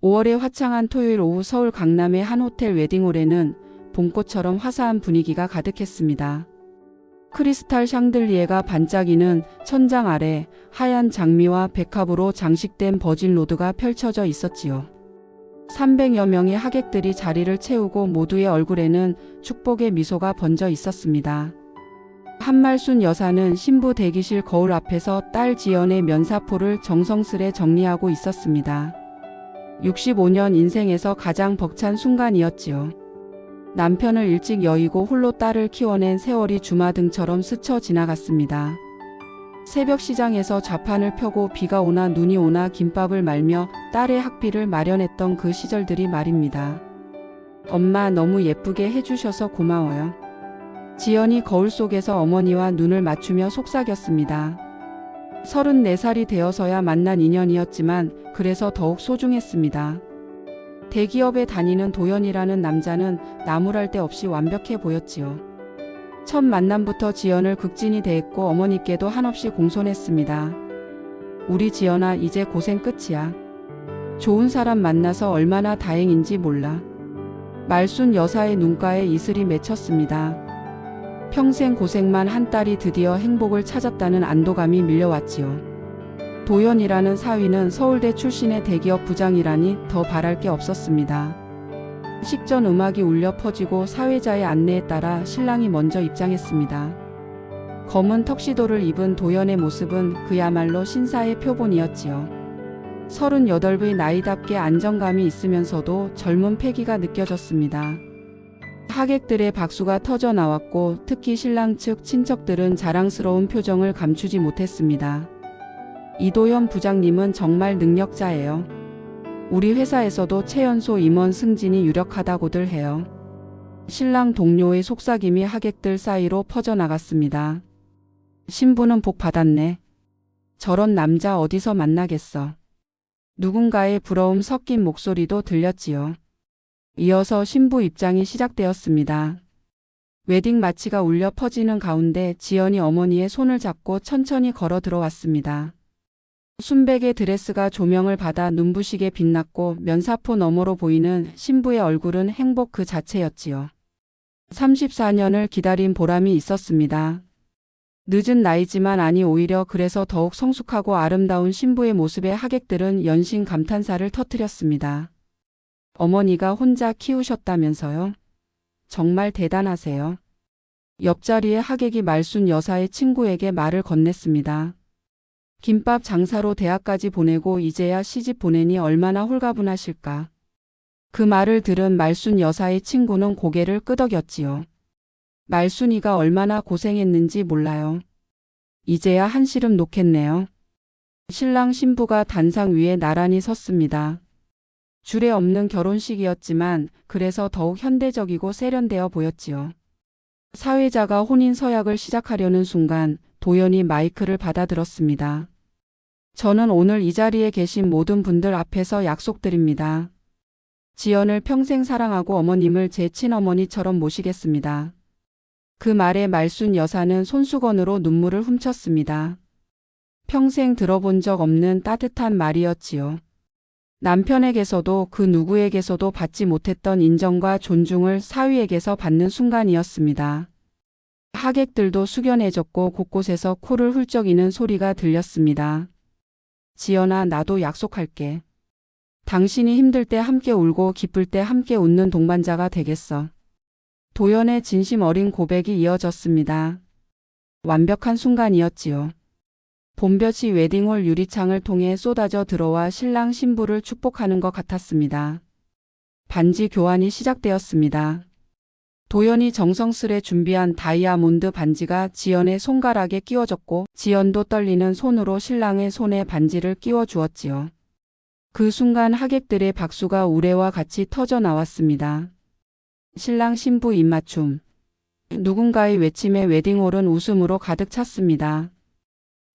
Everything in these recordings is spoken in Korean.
5월의 화창한 토요일 오후 서울 강남의 한 호텔 웨딩홀에는 봄꽃처럼 화사한 분위기가 가득했습니다. 크리스탈 샹들리에가 반짝이는 천장 아래 하얀 장미와 백합으로 장식된 버진 로드가 펼쳐져 있었지요. 300여 명의 하객들이 자리를 채우고 모두의 얼굴에는 축복의 미소가 번져 있었습니다. 한말순 여사는 신부 대기실 거울 앞에서 딸 지연의 면사포를 정성스레 정리하고 있었습니다. 65년 인생에서 가장 벅찬 순간이었지요. 남편을 일찍 여의고 홀로 딸을 키워낸 세월이 주마등처럼 스쳐 지나갔습니다. 새벽 시장에서 좌판을 펴고 비가 오나 눈이 오나 김밥을 말며 딸의 학비를 마련했던 그 시절들이 말입니다. 엄마 너무 예쁘게 해주셔서 고마워요. 지연이 거울 속에서 어머니와 눈을 맞추며 속삭였습니다. 34살이 되어서야 만난 인연이었지만 그래서 더욱 소중했습니다. 대기업에 다니는 도연이라는 남자는 나무랄 데 없이 완벽해 보였지요. 첫 만남부터 지연을 극진히 대했고 어머니께도 한없이 공손했습니다. 우리 지연아 이제 고생 끝이야. 좋은 사람 만나서 얼마나 다행인지 몰라. 말순 여사의 눈가에 이슬이 맺혔습니다. 평생 고생만 한 딸이 드디어 행복을 찾았다는 안도감이 밀려왔지요. 도연이라는 사위는 서울대 출신의 대기업 부장이라니 더 바랄 게 없었습니다. 식전 음악이 울려 퍼지고 사회자의 안내에 따라 신랑이 먼저 입장했습니다. 검은 턱시도를 입은 도연의 모습은 그야말로 신사의 표본이었지요. 38의 나이답게 안정감이 있으면서도 젊은 패기가 느껴졌습니다. 하객들의 박수가 터져 나왔고 특히 신랑 측 친척들은 자랑스러운 표정을 감추지 못했습니다. 이도현 부장님은 정말 능력자예요. 우리 회사에서도 최연소 임원 승진이 유력하다고들 해요. 신랑 동료의 속삭임이 하객들 사이로 퍼져나갔습니다. 신부는 복 받았네. 저런 남자 어디서 만나겠어. 누군가의 부러움 섞인 목소리도 들렸지요. 이어서 신부 입장이 시작되었습니다. 웨딩 마치가 울려 퍼지는 가운데 지연이 어머니의 손을 잡고 천천히 걸어 들어왔습니다. 순백의 드레스가 조명을 받아 눈부시게 빛났고 면사포 너머로 보이는 신부의 얼굴은 행복 그 자체였지요. 34년을 기다린 보람이 있었습니다. 늦은 나이지만 아니 오히려 그래서 더욱 성숙하고 아름다운 신부의 모습에 하객들은 연신 감탄사를 터뜨렸습니다. 어머니가 혼자 키우셨다면서요? 정말 대단하세요. 옆자리의 하객이 말순 여사의 친구에게 말을 건넸습니다. 김밥 장사로 대학까지 보내고 이제야 시집 보내니 얼마나 홀가분하실까. 그 말을 들은 말순 여사의 친구는 고개를 끄덕였지요. 말순이가 얼마나 고생했는지 몰라요. 이제야 한시름 놓겠네요. 신랑 신부가 단상 위에 나란히 섰습니다. 줄에 없는 결혼식이었지만 그래서 더욱 현대적이고 세련되어 보였지요. 사회자가 혼인 서약을 시작하려는 순간 도연이 마이크를 받아들었습니다. 저는 오늘 이 자리에 계신 모든 분들 앞에서 약속드립니다. 지연을 평생 사랑하고 어머님을 제 친어머니처럼 모시겠습니다. 그 말에 말순 여사는 손수건으로 눈물을 훔쳤습니다. 평생 들어본 적 없는 따뜻한 말이었지요. 남편에게서도 그 누구에게서도 받지 못했던 인정과 존중을 사위에게서 받는 순간이었습니다. 하객들도 숙연해졌고 곳곳에서 코를 훌쩍이는 소리가 들렸습니다. 지연아 나도 약속할게. 당신이 힘들 때 함께 울고 기쁠 때 함께 웃는 동반자가 되겠어. 도연의 진심 어린 고백이 이어졌습니다. 완벽한 순간이었지요. 봄볕이 웨딩홀 유리창을 통해 쏟아져 들어와 신랑 신부를 축복하는 것 같았습니다. 반지 교환이 시작되었습니다. 도연이 정성스레 준비한 다이아몬드 반지가 지연의 손가락에 끼워졌고 지연도 떨리는 손으로 신랑의 손에 반지를 끼워 주었지요. 그 순간 하객들의 박수가 우레와 같이 터져 나왔습니다. 신랑 신부 입맞춤. 누군가의 외침에 웨딩홀은 웃음으로 가득 찼습니다.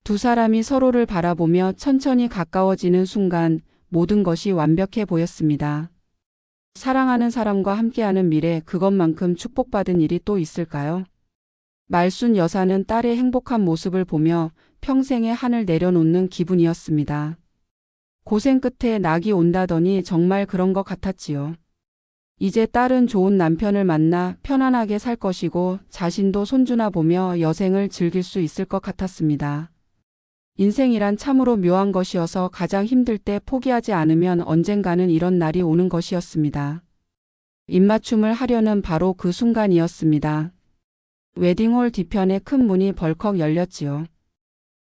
두 사람이 서로를 바라보며 천천히 가까워지는 순간 모든 것이 완벽해 보였습니다. 사랑하는 사람과 함께하는 미래, 그것만큼 축복받은 일이 또 있을까요? 말순 여사는 딸의 행복한 모습을 보며 평생의 한을 내려놓는 기분이었습니다. 고생 끝에 낙이 온다더니 정말 그런 것 같았지요. 이제 딸은 좋은 남편을 만나 편안하게 살 것이고 자신도 손주나 보며 여생을 즐길 수 있을 것 같았습니다. 인생이란 참으로 묘한 것이어서 가장 힘들 때 포기하지 않으면 언젠가는 이런 날이 오는 것이었습니다. 입맞춤을 하려는 바로 그 순간이었습니다. 웨딩홀 뒤편에 큰 문이 벌컥 열렸지요.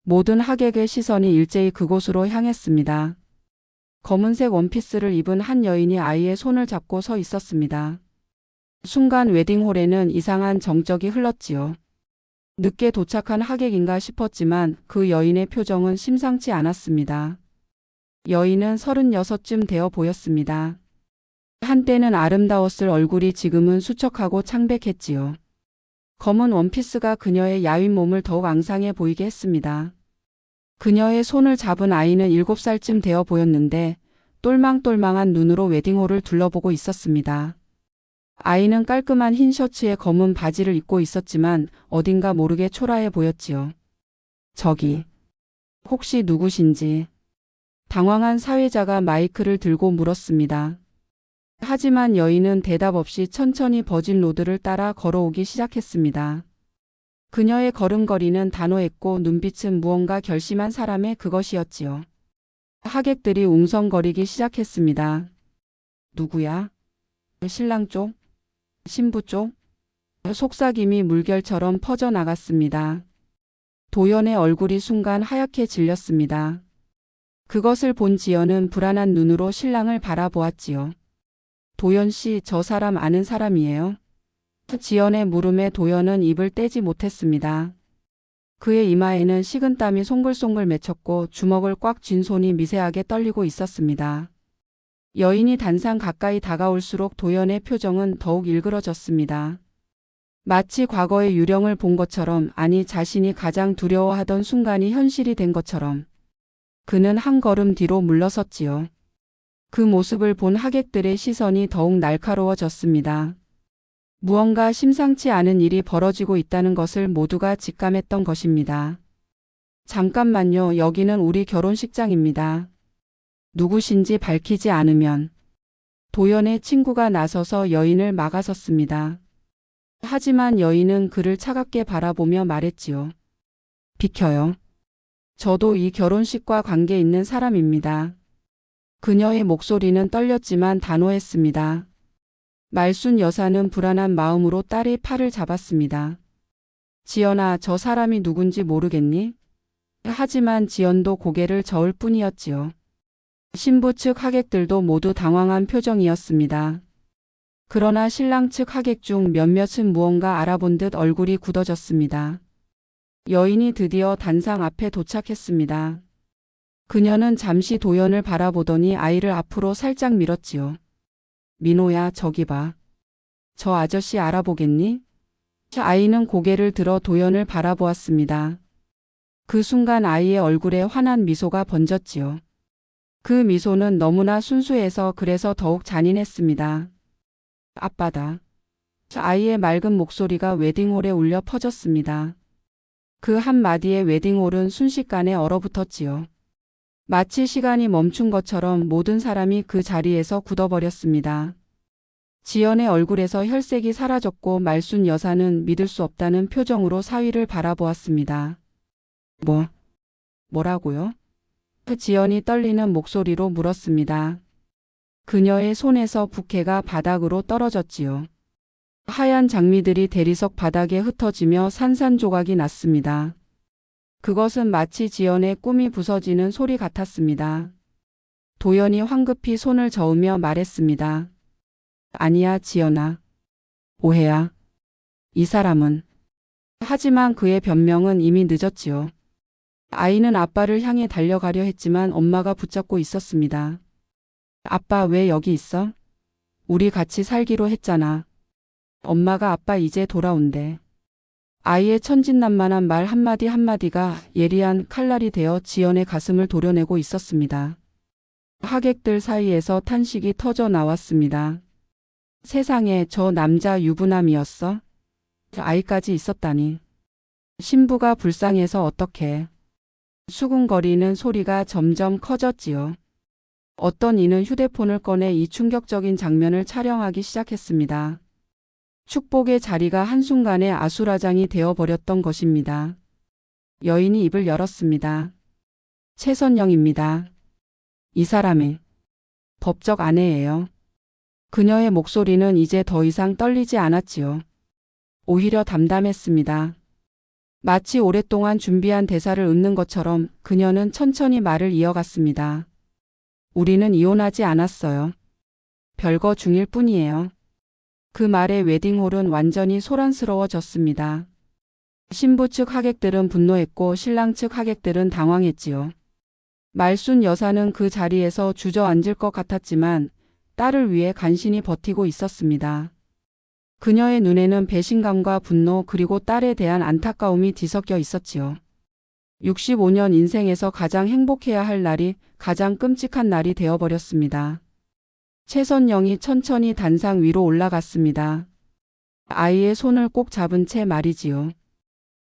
모든 하객의 시선이 일제히 그곳으로 향했습니다. 검은색 원피스를 입은 한 여인이 아이의 손을 잡고 서 있었습니다. 순간 웨딩홀에는 이상한 정적이 흘렀지요. 늦게 도착한 하객인가 싶었지만 그 여인의 표정은 심상치 않았습니다. 여인은 36쯤 되어 보였습니다. 한때는 아름다웠을 얼굴이 지금은 수척하고 창백했지요. 검은 원피스가 그녀의 야윈 몸을 더욱 앙상해 보이게 했습니다. 그녀의 손을 잡은 아이는 7살쯤 되어 보였는데 똘망똘망한 눈으로 웨딩홀을 둘러보고 있었습니다. 아이는 깔끔한 흰 셔츠에 검은 바지를 입고 있었지만 어딘가 모르게 초라해 보였지요. 저기, 혹시 누구신지? 당황한 사회자가 마이크를 들고 물었습니다. 하지만 여인은 대답 없이 천천히 버진 로드를 따라 걸어오기 시작했습니다. 그녀의 걸음걸이는 단호했고 눈빛은 무언가 결심한 사람의 그것이었지요. 하객들이 웅성거리기 시작했습니다. 누구야? 신랑 쪽? 신부 쪽? 속삭임이 물결처럼 퍼져나갔습니다. 도연의 얼굴이 순간 하얗게 질렸습니다. 그것을 본 지연은 불안한 눈으로 신랑을 바라보았지요. 도연 씨, 저 사람 아는 사람이에요? 지연의 물음에 도연은 입을 떼지 못했습니다. 그의 이마에는 식은땀이 송글송글 맺혔고 주먹을 꽉 쥔 손이 미세하게 떨리고 있었습니다. 여인이 단상 가까이 다가올수록 도연의 표정은 더욱 일그러졌습니다. 마치 과거의 유령을 본 것처럼, 아니 자신이 가장 두려워하던 순간이 현실이 된 것처럼. 그는 한 걸음 뒤로 물러섰지요. 그 모습을 본 하객들의 시선이 더욱 날카로워졌습니다. 무언가 심상치 않은 일이 벌어지고 있다는 것을 모두가 직감했던 것입니다. 잠깐만요, 여기는 우리 결혼식장입니다. 누구신지 밝히지 않으면. 도연의 친구가 나서서 여인을 막아섰습니다. 하지만 여인은 그를 차갑게 바라보며 말했지요. 비켜요. 저도 이 결혼식과 관계 있는 사람입니다. 그녀의 목소리는 떨렸지만 단호했습니다. 말순 여사는 불안한 마음으로 딸의 팔을 잡았습니다. 지연아, 저 사람이 누군지 모르겠니? 하지만 지연도 고개를 저을 뿐이었지요. 신부 측 하객들도 모두 당황한 표정이었습니다. 그러나 신랑 측 하객 중 몇몇은 무언가 알아본 듯 얼굴이 굳어졌습니다. 여인이 드디어 단상 앞에 도착했습니다. 그녀는 잠시 도연을 바라보더니 아이를 앞으로 살짝 밀었지요. 민호야, 저기 봐. 저 아저씨 알아보겠니? 아이는 고개를 들어 도연을 바라보았습니다. 그 순간 아이의 얼굴에 환한 미소가 번졌지요. 그 미소는 너무나 순수해서 그래서 더욱 잔인했습니다. 아빠다. 아이의 맑은 목소리가 웨딩홀에 울려 퍼졌습니다. 그 한마디에 웨딩홀은 순식간에 얼어붙었지요. 마치 시간이 멈춘 것처럼 모든 사람이 그 자리에서 굳어버렸습니다. 지연의 얼굴에서 혈색이 사라졌고 말순 여사는 믿을 수 없다는 표정으로 사위를 바라보았습니다. 뭐라고요? 지연이 떨리는 목소리로 물었습니다. 그녀의 손에서 부케가 바닥으로 떨어졌지요. 하얀 장미들이 대리석 바닥에 흩어지며 산산조각이 났습니다. 그것은 마치 지연의 꿈이 부서지는 소리 같았습니다. 도연이 황급히 손을 저으며 말했습니다. 아니야, 지연아. 오해야. 이 사람은. 하지만 그의 변명은 이미 늦었지요. 아이는 아빠를 향해 달려가려 했지만 엄마가 붙잡고 있었습니다. 아빠 왜 여기 있어? 우리 같이 살기로 했잖아. 엄마가 아빠 이제 돌아온대. 아이의 천진난만한 말 한마디 한마디가 예리한 칼날이 되어 지연의 가슴을 도려내고 있었습니다. 하객들 사이에서 탄식이 터져 나왔습니다. 세상에, 저 남자 유부남이었어? 아이까지 있었다니. 신부가 불쌍해서 어떡해. 수군거리는 소리가 점점 커졌지요. 어떤 이는 휴대폰을 꺼내 이 충격적인 장면을 촬영하기 시작했습니다. 축복의 자리가 한순간에 아수라장이 되어버렸던 것입니다. 여인이 입을 열었습니다. 최선영입니다. 이 사람의 법적 아내예요. 그녀의 목소리는 이제 더 이상 떨리지 않았지요. 오히려 담담했습니다. 마치 오랫동안 준비한 대사를 읊는 것처럼 그녀는 천천히 말을 이어갔습니다. 우리는 이혼하지 않았어요. 별거 중일 뿐이에요. 그 말에 웨딩홀은 완전히 소란스러워졌습니다. 신부 측 하객들은 분노했고 신랑 측 하객들은 당황했지요. 말순 여사는 그 자리에서 주저앉을 것 같았지만 딸을 위해 간신히 버티고 있었습니다. 그녀의 눈에는 배신감과 분노 그리고 딸에 대한 안타까움이 뒤섞여 있었지요. 65년 인생에서 가장 행복해야 할 날이 가장 끔찍한 날이 되어버렸습니다. 최선영이 천천히 단상 위로 올라갔습니다. 아이의 손을 꼭 잡은 채 말이지요.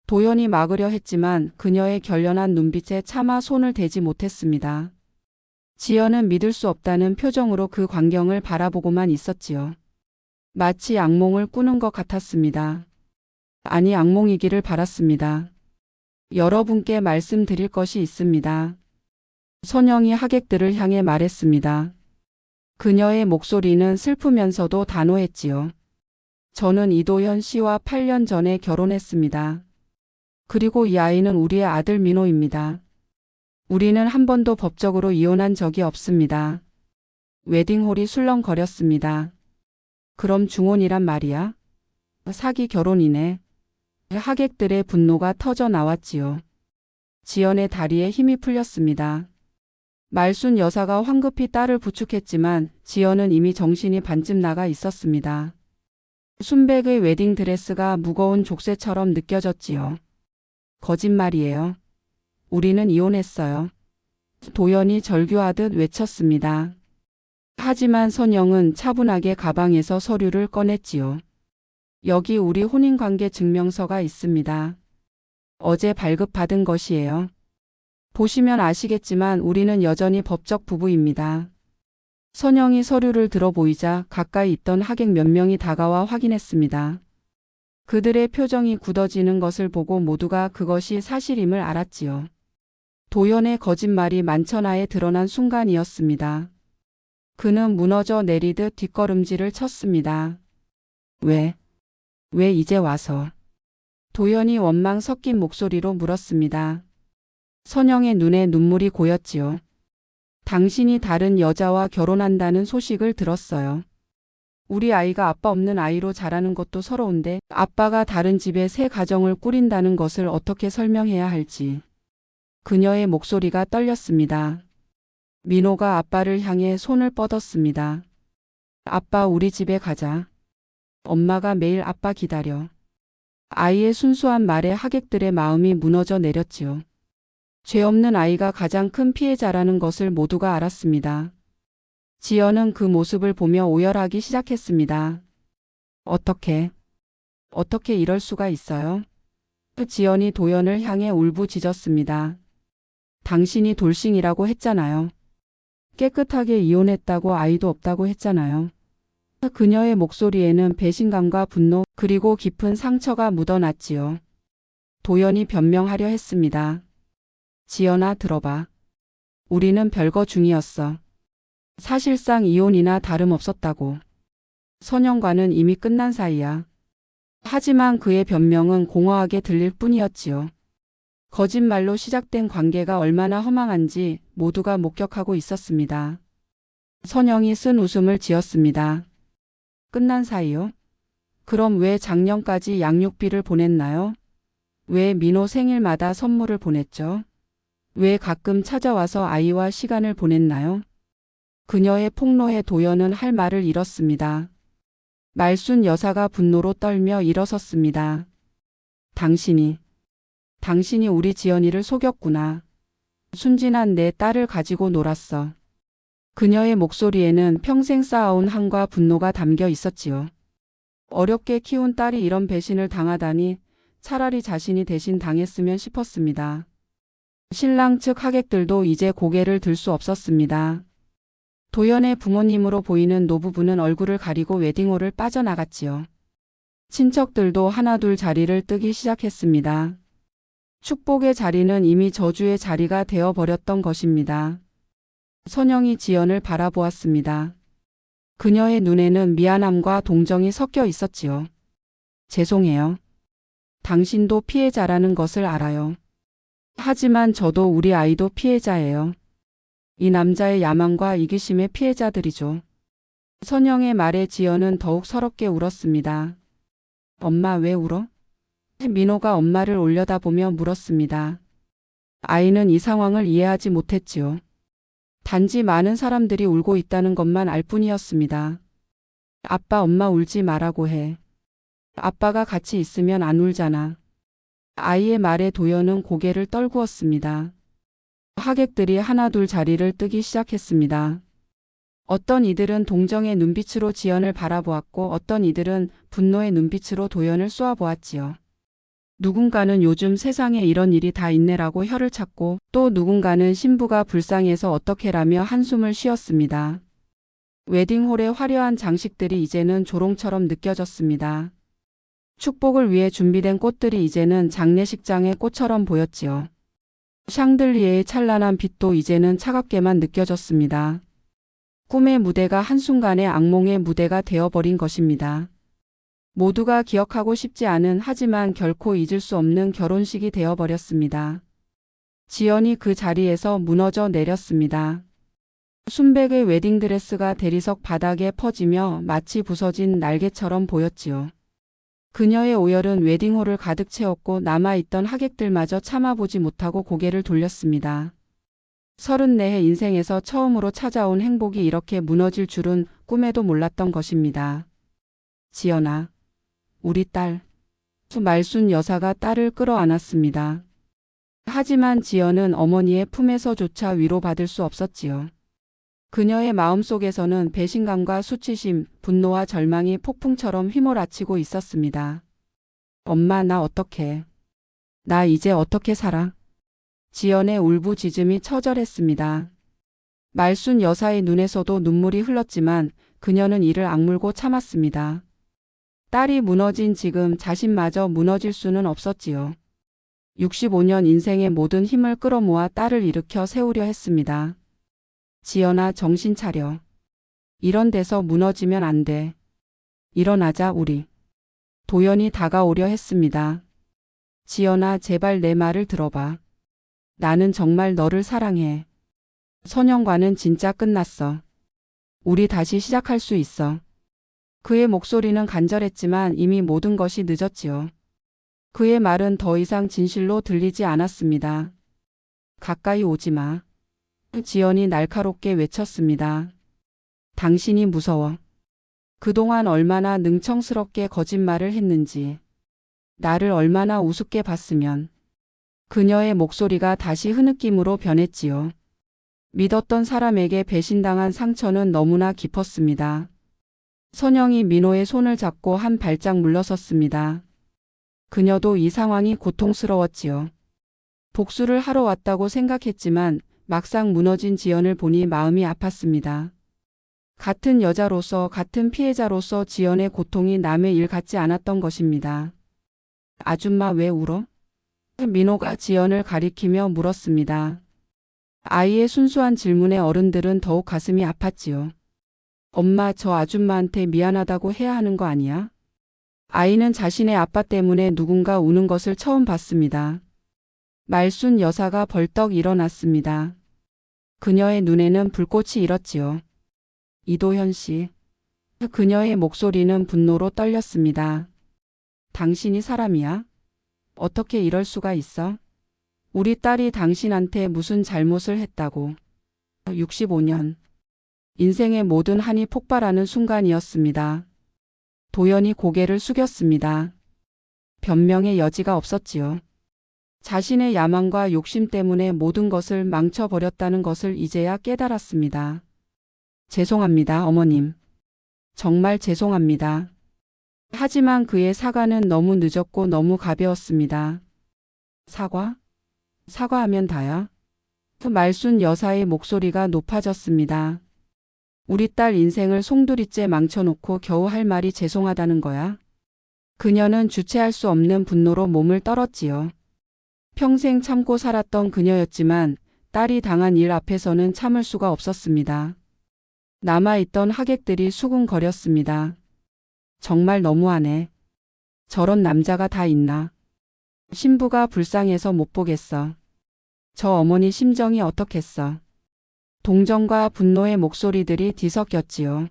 도연이 막으려 했지만 그녀의 결연한 눈빛에 차마 손을 대지 못했습니다. 지연은 믿을 수 없다는 표정으로 그 광경을 바라보고만 있었지요. 마치 악몽을 꾸는 것 같았습니다. 아니, 악몽이기를 바랐습니다. 여러분께 말씀드릴 것이 있습니다. 선영이 하객들을 향해 말했습니다. 그녀의 목소리는 슬프면서도 단호했지요. 저는 이도현 씨와 8년 전에 결혼했습니다. 그리고 이 아이는 우리의 아들 민호입니다. 우리는 한 번도 법적으로 이혼한 적이 없습니다. 웨딩홀이 술렁거렸습니다. 그럼 중혼이란 말이야? 사기 결혼이네. 하객들의 분노가 터져 나왔지요. 지연의 다리에 힘이 풀렸습니다. 말순 여사가 황급히 딸을 부축했지만 지연은 이미 정신이 반쯤 나가 있었습니다. 순백의 웨딩드레스가 무거운 족쇄처럼 느껴졌지요. 거짓말이에요. 우리는 이혼했어요. 도연이 절규하듯 외쳤습니다. 하지만 선영은 차분하게 가방에서 서류를 꺼냈지요. 여기 우리 혼인관계 증명서가 있습니다. 어제 발급받은 것이에요. 보시면 아시겠지만 우리는 여전히 법적 부부입니다. 선영이 서류를 들어보이자 가까이 있던 하객 몇 명이 다가와 확인했습니다. 그들의 표정이 굳어지는 것을 보고 모두가 그것이 사실임을 알았지요. 도연의 거짓말이 만천하에 드러난 순간이었습니다. 그는 무너져 내리듯 뒷걸음질을 쳤습니다. 왜 이제 와서? 도연이 원망 섞인 목소리로 물었습니다. 선영의 눈에 눈물이 고였지요. 당신이 다른 여자와 결혼한다는 소식을 들었어요. 우리 아이가 아빠 없는 아이로 자라는 것도 서러운데 아빠가 다른 집에 새 가정을 꾸린다는 것을 어떻게 설명해야 할지. 그녀의 목소리가 떨렸습니다. 민호가 아빠를 향해 손을 뻗었습니다. 아빠, 우리 집에 가자. 엄마가 매일 아빠 기다려. 아이의 순수한 말에 하객들의 마음이 무너져 내렸지요. 죄 없는 아이가 가장 큰 피해자라는 것을 모두가 알았습니다. 지연은 그 모습을 보며 오열하기 시작했습니다. 어떻게 이럴 수가 있어요? 지연이 도연을 향해 울부짖었습니다. 당신이 돌싱이라고 했잖아요. 깨끗하게 이혼했다고 아이도 없다고 했잖아요. 그녀의 목소리에는 배신감과 분노 그리고 깊은 상처가 묻어났지요. 도연이 변명하려 했습니다. 지연아, 들어봐. 우리는 별거 중이었어. 사실상 이혼이나 다름없었다고. 선영과는 이미 끝난 사이야. 하지만 그의 변명은 공허하게 들릴 뿐이었지요. 거짓말로 시작된 관계가 얼마나 허망한지 모두가 목격하고 있었습니다. 선영이 쓴 웃음을 지었습니다. 끝난 사이요? 그럼 왜 작년까지 양육비를 보냈나요? 왜 민호 생일마다 선물을 보냈죠? 왜 가끔 찾아와서 아이와 시간을 보냈나요? 그녀의 폭로에 도연은 할 말을 잃었습니다. 말순 여사가 분노로 떨며 일어섰습니다. 당신이 우리 지연이를 속였구나. 순진한 내 딸을 가지고 놀았어. 그녀의 목소리에는 평생 쌓아온 한과 분노가 담겨 있었지요. 어렵게 키운 딸이 이런 배신을 당하다니 차라리 자신이 대신 당했으면 싶었습니다. 신랑 측 하객들도 이제 고개를 들 수 없었습니다. 도연의 부모님으로 보이는 노부부는 얼굴을 가리고 웨딩홀을 빠져나갔지요. 친척들도 하나둘 자리를 뜨기 시작했습니다. 축복의 자리는 이미 저주의 자리가 되어버렸던 것입니다. 선영이 지연을 바라보았습니다. 그녀의 눈에는 미안함과 동정이 섞여 있었지요. 죄송해요. 당신도 피해자라는 것을 알아요. 하지만 저도 우리 아이도 피해자예요. 이 남자의 야망과 이기심의 피해자들이죠. 선영의 말에 지연은 더욱 서럽게 울었습니다. 엄마 왜 울어? 민호가 엄마를 올려다보며 물었습니다. 아이는 이 상황을 이해하지 못했지요. 단지 많은 사람들이 울고 있다는 것만 알 뿐이었습니다. 아빠 엄마 울지 말라고 해. 아빠가 같이 있으면 안 울잖아. 아이의 말에 도연은 고개를 떨구었습니다. 하객들이 하나둘 자리를 뜨기 시작했습니다. 어떤 이들은 동정의 눈빛으로 지연을 바라보았고 어떤 이들은 분노의 눈빛으로 도연을 쏘아보았지요. 누군가는 요즘 세상에 이런 일이 다 있네라고 혀를 찼고 또 누군가는 신부가 불쌍해서 어떡해라며 한숨을 쉬었습니다. 웨딩홀의 화려한 장식들이 이제는 조롱처럼 느껴졌습니다. 축복을 위해 준비된 꽃들이 이제는 장례식장의 꽃처럼 보였지요. 샹들리에의 찬란한 빛도 이제는 차갑게만 느껴졌습니다. 꿈의 무대가 한순간에 악몽의 무대가 되어버린 것입니다. 모두가 기억하고 싶지 않은 하지만 결코 잊을 수 없는 결혼식이 되어버렸습니다. 지연이 그 자리에서 무너져 내렸습니다. 순백의 웨딩드레스가 대리석 바닥에 퍼지며 마치 부서진 날개처럼 보였지요. 그녀의 오열은 웨딩홀을 가득 채웠고 남아있던 하객들마저 참아보지 못하고 고개를 돌렸습니다. 34해 인생에서 처음으로 찾아온 행복이 이렇게 무너질 줄은 꿈에도 몰랐던 것입니다. 지연아, 우리 딸. 말순 여사가 딸을 끌어안았습니다. 하지만 지연은 어머니의 품에서조차 위로받을 수 없었지요. 그녀의 마음속에서는 배신감과 수치심, 분노와 절망이 폭풍처럼 휘몰아치고 있었습니다. 엄마 나 어떡해. 나 이제 어떻게 살아. 지연의 울부짖음이 처절했습니다. 말순 여사의 눈에서도 눈물이 흘렀지만 그녀는 이를 악물고 참았습니다. 딸이 무너진 지금 자신마저 무너질 수는 없었지요. 65년 인생의 모든 힘을 끌어모아 딸을 일으켜 세우려 했습니다. 지연아 정신 차려. 이런 데서 무너지면 안 돼. 일어나자 우리. 도연이 다가오려 했습니다. 지연아 제발 내 말을 들어봐. 나는 정말 너를 사랑해. 선영과는 진짜 끝났어. 우리 다시 시작할 수 있어. 그의 목소리는 간절했지만 이미 모든 것이 늦었지요. 그의 말은 더 이상 진실로 들리지 않았습니다. 가까이 오지 마. 지연이 날카롭게 외쳤습니다. 당신이 무서워. 그동안 얼마나 능청스럽게 거짓말을 했는지. 나를 얼마나 우습게 봤으면. 그녀의 목소리가 다시 흐느낌으로 변했지요. 믿었던 사람에게 배신당한 상처는 너무나 깊었습니다. 선영이 민호의 손을 잡고 한 발짝 물러섰습니다. 그녀도 이 상황이 고통스러웠지요. 복수를 하러 왔다고 생각했지만 막상 무너진 지연을 보니 마음이 아팠습니다. 같은 여자로서 같은 피해자로서 지연의 고통이 남의 일 같지 않았던 것입니다. 아줌마 왜 울어? 민호가 지연을 가리키며 물었습니다. 아이의 순수한 질문에 어른들은 더욱 가슴이 아팠지요. 엄마 저 아줌마한테 미안하다고 해야 하는 거 아니야? 아이는 자신의 아빠 때문에 누군가 우는 것을 처음 봤습니다. 말순 여사가 벌떡 일어났습니다. 그녀의 눈에는 불꽃이 일었지요. 이도현 씨. 그녀의 목소리는 분노로 떨렸습니다. 당신이 사람이야? 어떻게 이럴 수가 있어? 우리 딸이 당신한테 무슨 잘못을 했다고. 65년. 인생의 모든 한이 폭발하는 순간이었습니다. 도연이 고개를 숙였습니다. 변명의 여지가 없었지요. 자신의 야망과 욕심 때문에 모든 것을 망쳐버렸다는 것을 이제야 깨달았습니다. 죄송합니다, 어머님. 정말 죄송합니다. 하지만 그의 사과는 너무 늦었고 너무 가벼웠습니다. 사과? 사과하면 다야? 그 말순 여사의 목소리가 높아졌습니다. 우리 딸 인생을 송두리째 망쳐놓고 겨우 할 말이 죄송하다는 거야. 그녀는 주체할 수 없는 분노로 몸을 떨었지요. 평생 참고 살았던 그녀였지만 딸이 당한 일 앞에서는 참을 수가 없었습니다. 남아있던 하객들이 수군거렸습니다. 정말 너무하네. 저런 남자가 다 있나. 신부가 불쌍해서 못 보겠어. 저 어머니 심정이 어떻겠어. 동정과 분노의 목소리들이 뒤섞였지요.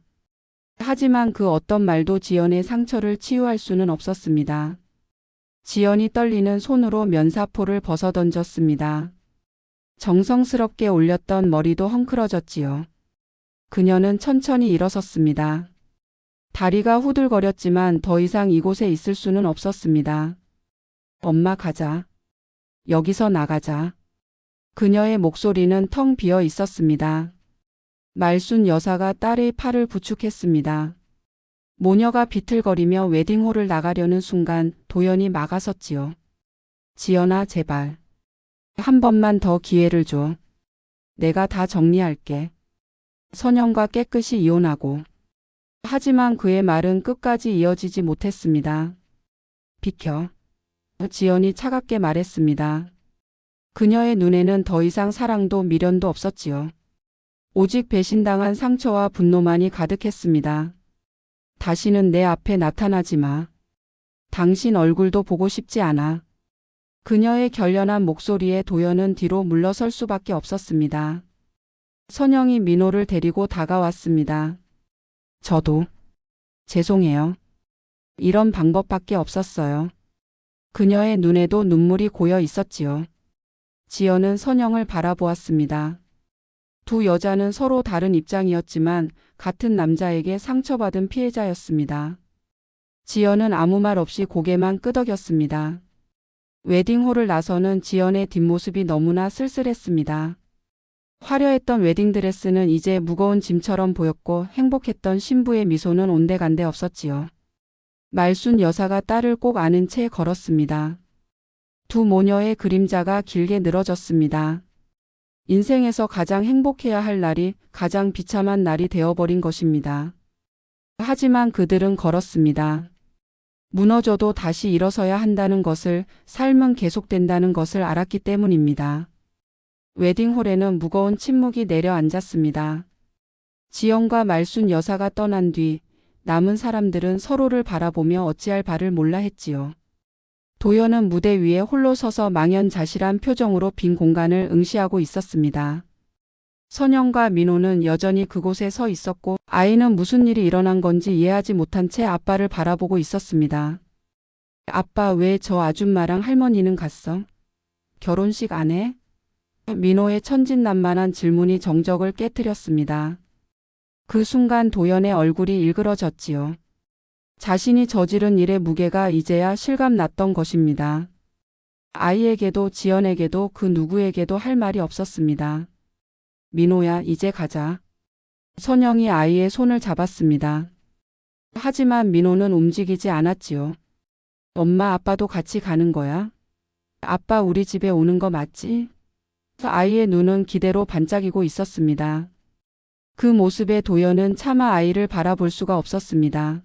하지만 그 어떤 말도 지연의 상처를 치유할 수는 없었습니다. 지연이 떨리는 손으로 면사포를 벗어던졌습니다. 정성스럽게 올렸던 머리도 헝클어졌지요. 그녀는 천천히 일어섰습니다. 다리가 후들거렸지만 더 이상 이곳에 있을 수는 없었습니다. 엄마 가자. 여기서 나가자. 그녀의 목소리는 텅 비어 있었습니다. 말순 여사가 딸의 팔을 부축했습니다. 모녀가 비틀거리며 웨딩홀을 나가려는 순간 도연이 막아섰지요. 지연아 제발. 한 번만 더 기회를 줘. 내가 다 정리할게. 선영과 깨끗이 이혼하고. 하지만 그의 말은 끝까지 이어지지 못했습니다. 비켜. 지연이 차갑게 말했습니다. 그녀의 눈에는 더 이상 사랑도 미련도 없었지요. 오직 배신당한 상처와 분노만이 가득했습니다. 다시는 내 앞에 나타나지 마. 당신 얼굴도 보고 싶지 않아. 그녀의 결연한 목소리에 도연은 뒤로 물러설 수밖에 없었습니다. 선영이 민호를 데리고 다가왔습니다. 저도 죄송해요. 이런 방법밖에 없었어요. 그녀의 눈에도 눈물이 고여 있었지요. 지연은 선영을 바라보았습니다. 두 여자는 서로 다른 입장이었지만 같은 남자에게 상처받은 피해자였습니다. 지연은 아무 말 없이 고개만 끄덕였습니다. 웨딩홀을 나서는 지연의 뒷모습이 너무나 쓸쓸했습니다. 화려했던 웨딩드레스는 이제 무거운 짐처럼 보였고 행복했던 신부의 미소는 온데간데 없었지요. 말순 여사가 딸을 꼭 안은 채 걸었습니다. 두 모녀의 그림자가 길게 늘어졌습니다. 인생에서 가장 행복해야 할 날이 가장 비참한 날이 되어버린 것입니다. 하지만 그들은 걸었습니다. 무너져도 다시 일어서야 한다는 것을, 삶은 계속된다는 것을 알았기 때문입니다. 웨딩홀에는 무거운 침묵이 내려앉았습니다. 지연과 말순 여사가 떠난 뒤 남은 사람들은 서로를 바라보며 어찌할 바를 몰라 했지요. 도연은 무대 위에 홀로 서서 망연자실한 표정으로 빈 공간을 응시하고 있었습니다. 선영과 민호는 여전히 그곳에 서 있었고 아이는 무슨 일이 일어난 건지 이해하지 못한 채 아빠를 바라보고 있었습니다. 아빠 왜 저 아줌마랑 할머니는 갔어? 결혼식 안 해? 민호의 천진난만한 질문이 정적을 깨뜨렸습니다. 그 순간 도연의 얼굴이 일그러졌지요. 자신이 저지른 일의 무게가 이제야 실감났던 것입니다. 아이에게도 지연에게도 그 누구에게도 할 말이 없었습니다. 민호야, 이제 가자. 선영이 아이의 손을 잡았습니다. 하지만 민호는 움직이지 않았지요. 엄마, 아빠도 같이 가는 거야? 아빠 우리 집에 오는 거 맞지? 아이의 눈은 기대로 반짝이고 있었습니다. 그 모습에 도연은 차마 아이를 바라볼 수가 없었습니다.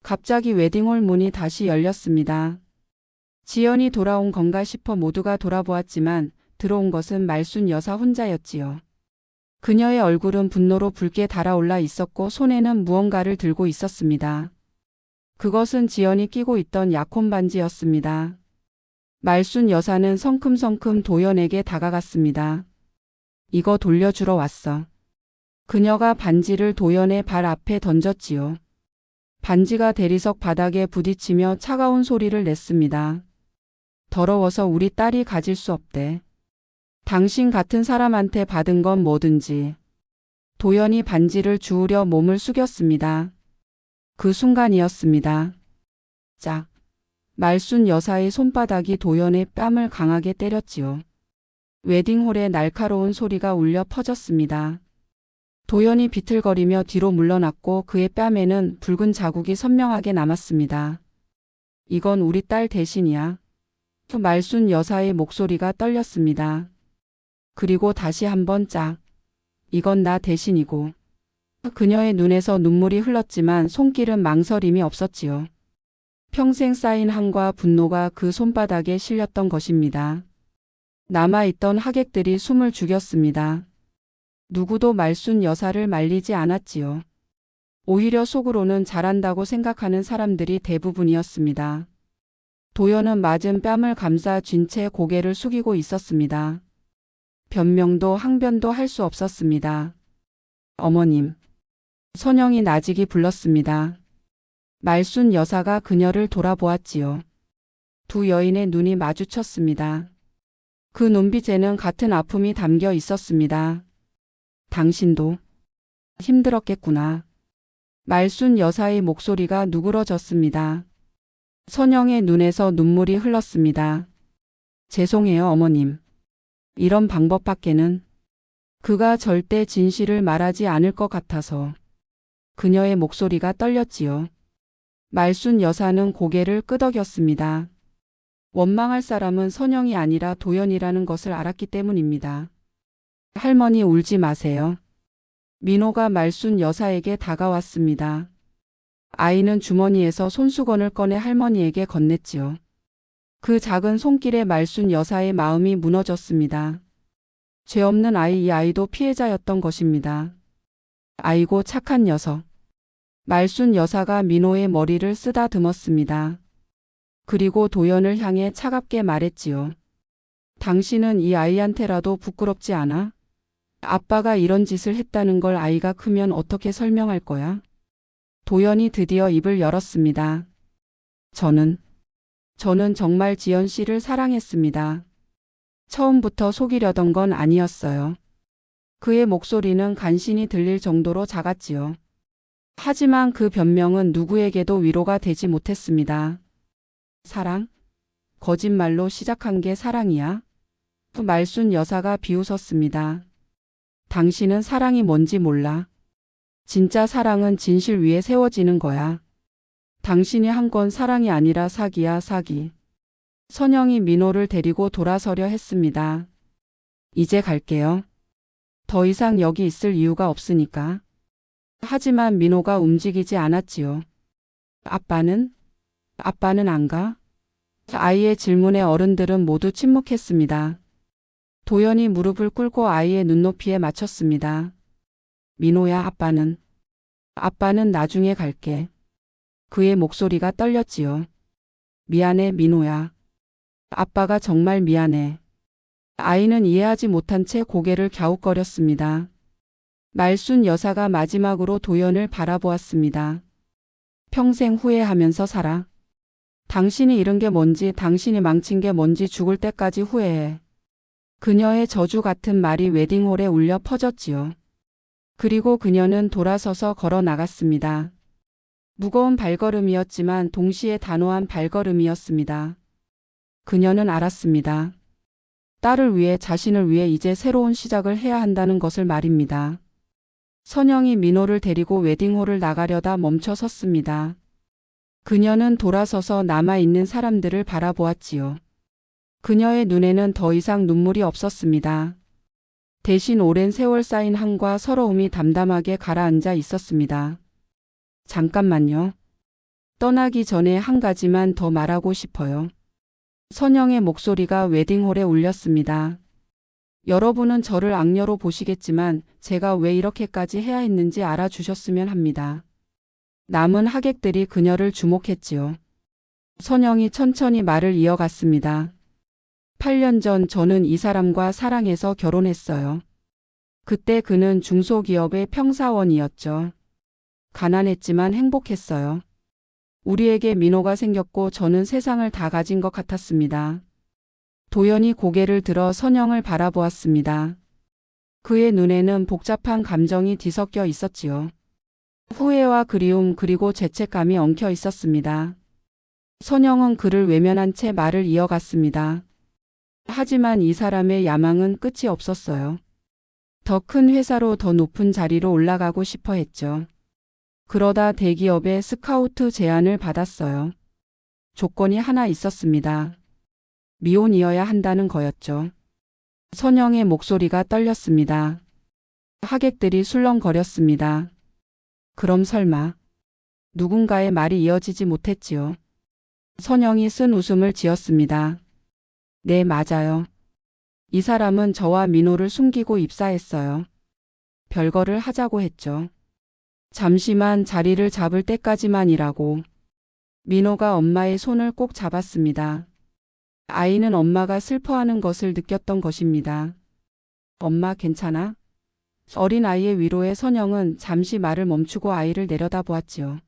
갑자기 웨딩홀 문이 다시 열렸습니다. 지연이 돌아온 건가 싶어 모두가 돌아보았지만 들어온 것은 말순 여사 혼자였지요. 그녀의 얼굴은 분노로 붉게 달아올라 있었고 손에는 무언가를 들고 있었습니다. 그것은 지연이 끼고 있던 약혼 반지였습니다. 말순 여사는 성큼성큼 도연에게 다가갔습니다. 이거 돌려주러 왔어. 그녀가 반지를 도연의 발 앞에 던졌지요. 반지가 대리석 바닥에 부딪히며 차가운 소리를 냈습니다. 더러워서 우리 딸이 가질 수 없대. 당신 같은 사람한테 받은 건 뭐든지. 도연이 반지를 주우려 몸을 숙였습니다. 그 순간이었습니다. 짝. 말순 여사의 손바닥이 도연의 뺨을 강하게 때렸지요. 웨딩홀에 날카로운 소리가 울려 퍼졌습니다. 도연이 비틀거리며 뒤로 물러났고 그의 뺨에는 붉은 자국이 선명하게 남았습니다. 이건 우리 딸 대신이야. 말순 여사의 목소리가 떨렸습니다. 그리고 다시 한번 짝. 이건 나 대신이고. 그녀의 눈에서 눈물이 흘렀지만 손길은 망설임이 없었지요. 평생 쌓인 한과 분노가 그 손바닥에 실렸던 것입니다. 남아있던 하객들이 숨을 죽였습니다. 누구도 말순 여사를 말리지 않았지요. 오히려 속으로는 잘한다고 생각하는 사람들이 대부분이었습니다. 도연은 맞은 뺨을 감싸 쥔 채 고개를 숙이고 있었습니다. 변명도 항변도 할 수 없었습니다. 어머님. 선영이 나직이 불렀습니다. 말순 여사가 그녀를 돌아보았지요. 두 여인의 눈이 마주쳤습니다. 그 눈빛에는 같은 아픔이 담겨 있었습니다. 당신도 힘들었겠구나. 말순 여사의 목소리가 누그러졌습니다. 선영의 눈에서 눈물이 흘렀습니다. 죄송해요, 어머님. 이런 방법밖에는. 그가 절대 진실을 말하지 않을 것 같아서. 그녀의 목소리가 떨렸지요. 말순 여사는 고개를 끄덕였습니다. 원망할 사람은 선영이 아니라 도연이라는 것을 알았기 때문입니다. 할머니 울지 마세요. 민호가 말순 여사에게 다가왔습니다. 아이는 주머니에서 손수건을 꺼내 할머니에게 건넸지요. 그 작은 손길에 말순 여사의 마음이 무너졌습니다. 죄 없는 아이, 이 아이도 피해자였던 것입니다. 아이고 착한 녀석. 말순 여사가 민호의 머리를 쓰다듬었습니다. 그리고 도연을 향해 차갑게 말했지요. 당신은 이 아이한테라도 부끄럽지 않아? 아빠가 이런 짓을 했다는 걸 아이가 크면 어떻게 설명할 거야? 도연이 드디어 입을 열었습니다. 저는 정말 지연 씨를 사랑했습니다. 처음부터 속이려던 건 아니었어요. 그의 목소리는 간신히 들릴 정도로 작았지요. 하지만 그 변명은 누구에게도 위로가 되지 못했습니다. 사랑? 거짓말로 시작한 게 사랑이야? 말순 여사가 비웃었습니다. 당신은 사랑이 뭔지 몰라. 진짜 사랑은 진실 위에 세워지는 거야. 당신이 한 건 사랑이 아니라 사기야, 사기. 선영이 민호를 데리고 돌아서려 했습니다. 이제 갈게요. 더 이상 여기 있을 이유가 없으니까. 하지만 민호가 움직이지 않았지요. 아빠는 안 가? 아이의 질문에 어른들은 모두 침묵했습니다. 도연이 무릎을 꿇고 아이의 눈높이에 맞췄습니다. 민호야, 아빠는 나중에 갈게. 그의 목소리가 떨렸지요. 미안해, 민호야. 아빠가 정말 미안해. 아이는 이해하지 못한 채 고개를 갸웃거렸습니다. 말순 여사가 마지막으로 도연을 바라보았습니다. 평생 후회하면서 살아. 당신이 잃은 게 뭔지, 당신이 망친 게 뭔지 죽을 때까지 후회해. 그녀의 저주 같은 말이 웨딩홀에 울려 퍼졌지요. 그리고 그녀는 돌아서서 걸어 나갔습니다. 무거운 발걸음이었지만 동시에 단호한 발걸음이었습니다. 그녀는 알았습니다. 딸을 위해, 자신을 위해 이제 새로운 시작을 해야 한다는 것을 말입니다. 선영이 민호를 데리고 웨딩홀을 나가려다 멈춰 섰습니다. 그녀는 돌아서서 남아있는 사람들을 바라보았지요. 그녀의 눈에는 더 이상 눈물이 없었습니다. 대신 오랜 세월 쌓인 한과 서러움이 담담하게 가라앉아 있었습니다. 잠깐만요. 떠나기 전에 한 가지만 더 말하고 싶어요. 선영의 목소리가 웨딩홀에 울렸습니다. 여러분은 저를 악녀로 보시겠지만 제가 왜 이렇게까지 해야 했는지 알아주셨으면 합니다. 남은 하객들이 그녀를 주목했지요. 선영이 천천히 말을 이어갔습니다. 8년 전 저는 이 사람과 사랑해서 결혼했어요. 그때 그는 중소기업의 평사원이었죠. 가난했지만 행복했어요. 우리에게 민호가 생겼고 저는 세상을 다 가진 것 같았습니다. 도연이 고개를 들어 선영을 바라보았습니다. 그의 눈에는 복잡한 감정이 뒤섞여 있었지요. 후회와 그리움 그리고 죄책감이 엉켜 있었습니다. 선영은 그를 외면한 채 말을 이어갔습니다. 하지만 이 사람의 야망은 끝이 없었어요. 더 큰 회사로, 더 높은 자리로 올라가고 싶어 했죠. 그러다 대기업의 스카우트 제안을 받았어요. 조건이 하나 있었습니다. 미혼이어야 한다는 거였죠. 선영의 목소리가 떨렸습니다. 하객들이 술렁거렸습니다. 그럼 설마 누군가의 말이 이어지지 못했지요. 선영이 쓴 웃음을 지었습니다. 네, 맞아요. 이 사람은 저와 민호를 숨기고 입사했어요. 별거를 하자고 했죠. 잠시만 자리를 잡을 때까지만이라고. 민호가 엄마의 손을 꼭 잡았습니다. 아이는 엄마가 슬퍼하는 것을 느꼈던 것입니다. 엄마 괜찮아? 어린 아이의 위로에 선영은 잠시 말을 멈추고 아이를 내려다보았지요.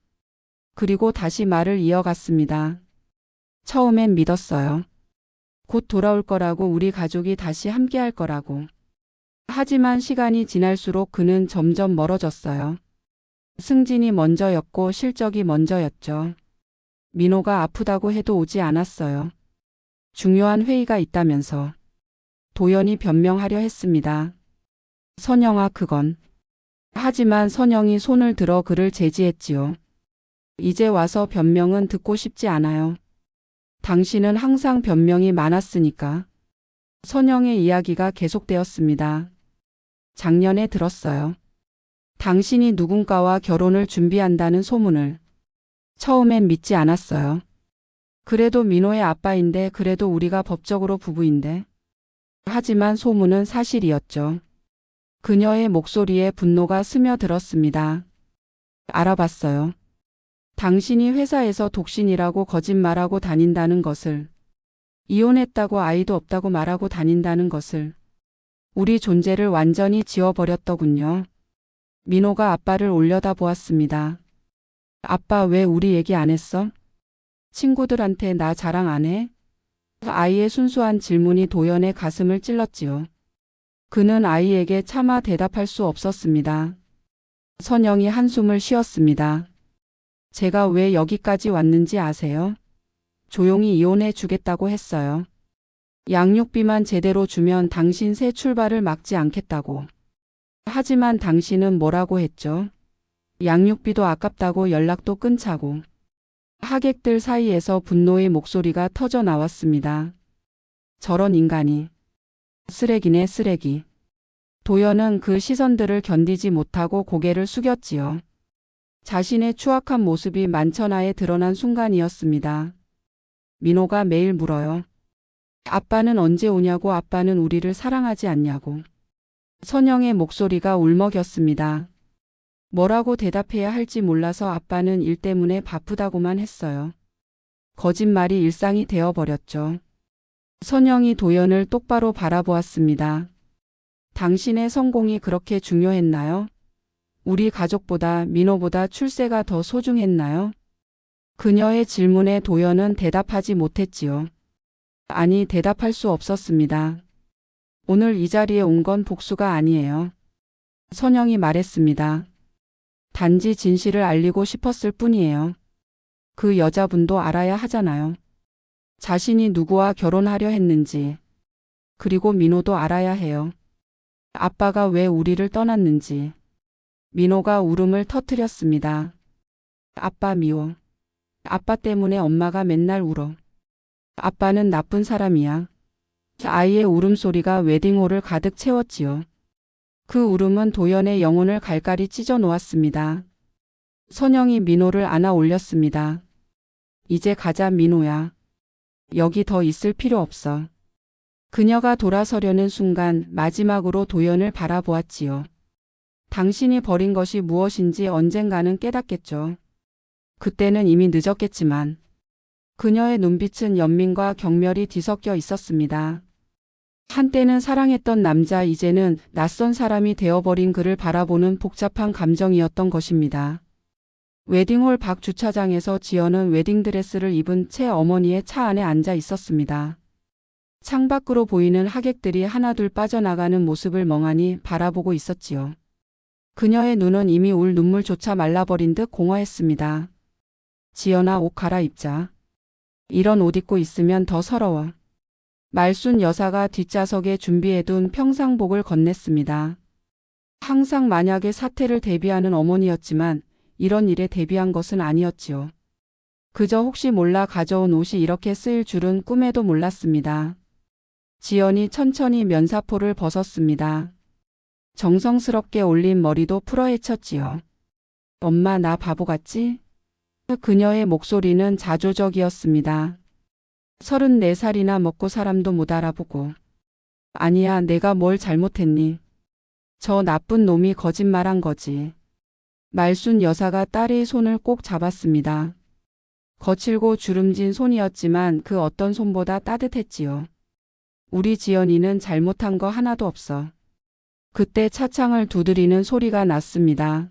그리고 다시 말을 이어갔습니다. 처음엔 믿었어요. 곧 돌아올 거라고, 우리 가족이 다시 함께할 거라고. 하지만 시간이 지날수록 그는 점점 멀어졌어요. 승진이 먼저였고 실적이 먼저였죠. 민호가 아프다고 해도 오지 않았어요. 중요한 회의가 있다면서. 도연이 변명하려 했습니다. 선영아, 그건. 하지만 선영이 손을 들어 그를 제지했지요. 이제 와서 변명은 듣고 싶지 않아요. 당신은 항상 변명이 많았으니까. 선영의 이야기가 계속되었습니다. 작년에 들었어요. 당신이 누군가와 결혼을 준비한다는 소문을. 처음엔 믿지 않았어요. 그래도 민호의 아빠인데, 그래도 우리가 법적으로 부부인데. 하지만 소문은 사실이었죠. 그녀의 목소리에 분노가 스며들었습니다. 알아봤어요. 당신이 회사에서 독신이라고 거짓말하고 다닌다는 것을. 이혼했다고 아이도 없다고 말하고 다닌다는 것을. 우리 존재를 완전히 지워버렸더군요. 민호가 아빠를 올려다보았습니다. 아빠, 왜 우리 얘기 안 했어? 친구들한테 나 자랑 안 해? 아이의 순수한 질문이 도연의 가슴을 찔렀지요. 그는 아이에게 차마 대답할 수 없었습니다. 선영이 한숨을 쉬었습니다. 제가 왜 여기까지 왔는지 아세요? 조용히 이혼해 주겠다고 했어요. 양육비만 제대로 주면 당신 새 출발을 막지 않겠다고. 하지만 당신은 뭐라고 했죠? 양육비도 아깝다고, 연락도 끊자고. 하객들 사이에서 분노의 목소리가 터져 나왔습니다. 저런 인간이. 쓰레기네, 쓰레기. 도연은 그 시선들을 견디지 못하고 고개를 숙였지요. 자신의 추악한 모습이 만천하에 드러난 순간이었습니다. 민호가 매일 물어요. 아빠는 언제 오냐고, 아빠는 우리를 사랑하지 않냐고. 선영의 목소리가 울먹였습니다. 뭐라고 대답해야 할지 몰라서 아빠는 일 때문에 바쁘다고만 했어요. 거짓말이 일상이 되어버렸죠. 선영이 도연을 똑바로 바라보았습니다. 당신의 성공이 그렇게 중요했나요? 우리 가족보다, 민호보다 출세가 더 소중했나요? 그녀의 질문에 도연은 대답하지 못했지요. 아니, 대답할 수 없었습니다. 오늘 이 자리에 온 건 복수가 아니에요. 선영이 말했습니다. 단지 진실을 알리고 싶었을 뿐이에요. 그 여자분도 알아야 하잖아요. 자신이 누구와 결혼하려 했는지. 그리고 민호도 알아야 해요. 아빠가 왜 우리를 떠났는지. 민호가 울음을 터뜨렸습니다. 아빠 미워. 아빠 때문에 엄마가 맨날 울어. 아빠는 나쁜 사람이야. 아이의 울음소리가 웨딩홀을 가득 채웠지요. 그 울음은 도연의 영혼을 갈갈이 찢어 놓았습니다. 선영이 민호를 안아 올렸습니다. 이제 가자, 민호야. 여기 더 있을 필요 없어. 그녀가 돌아서려는 순간 마지막으로 도연을 바라보았지요. 당신이 버린 것이 무엇인지 언젠가는 깨닫겠죠. 그때는 이미 늦었겠지만. 그녀의 눈빛은 연민과 경멸이 뒤섞여 있었습니다. 한때는 사랑했던 남자, 이제는 낯선 사람이 되어버린 그를 바라보는 복잡한 감정이었던 것입니다. 웨딩홀 밖 주차장에서 지연은 웨딩드레스를 입은 채 어머니의 차 안에 앉아 있었습니다. 창밖으로 보이는 하객들이 하나둘 빠져나가는 모습을 멍하니 바라보고 있었지요. 그녀의 눈은 이미 울 눈물조차 말라버린 듯 공허했습니다. 지연아, 옷 갈아입자. 이런 옷 입고 있으면 더 서러워. 말순 여사가 뒷좌석에 준비해둔 평상복을 건넸습니다. 항상 만약의 사태를 대비하는 어머니였지만 이런 일에 대비한 것은 아니었지요. 그저 혹시 몰라 가져온 옷이 이렇게 쓰일 줄은 꿈에도 몰랐습니다. 지연이 천천히 면사포를 벗었습니다. 정성스럽게 올린 머리도 풀어헤쳤지요. 엄마 나 바보 같지? 그녀의 목소리는 자조적이었습니다. 34살이나 먹고 사람도 못 알아보고. 아니야, 내가 뭘 잘못했니? 저 나쁜 놈이 거짓말한 거지. 말순 여사가 딸의 손을 꼭 잡았습니다. 거칠고 주름진 손이었지만 그 어떤 손보다 따뜻했지요. 우리 지연이는 잘못한 거 하나도 없어. 그때 차창을 두드리는 소리가 났습니다.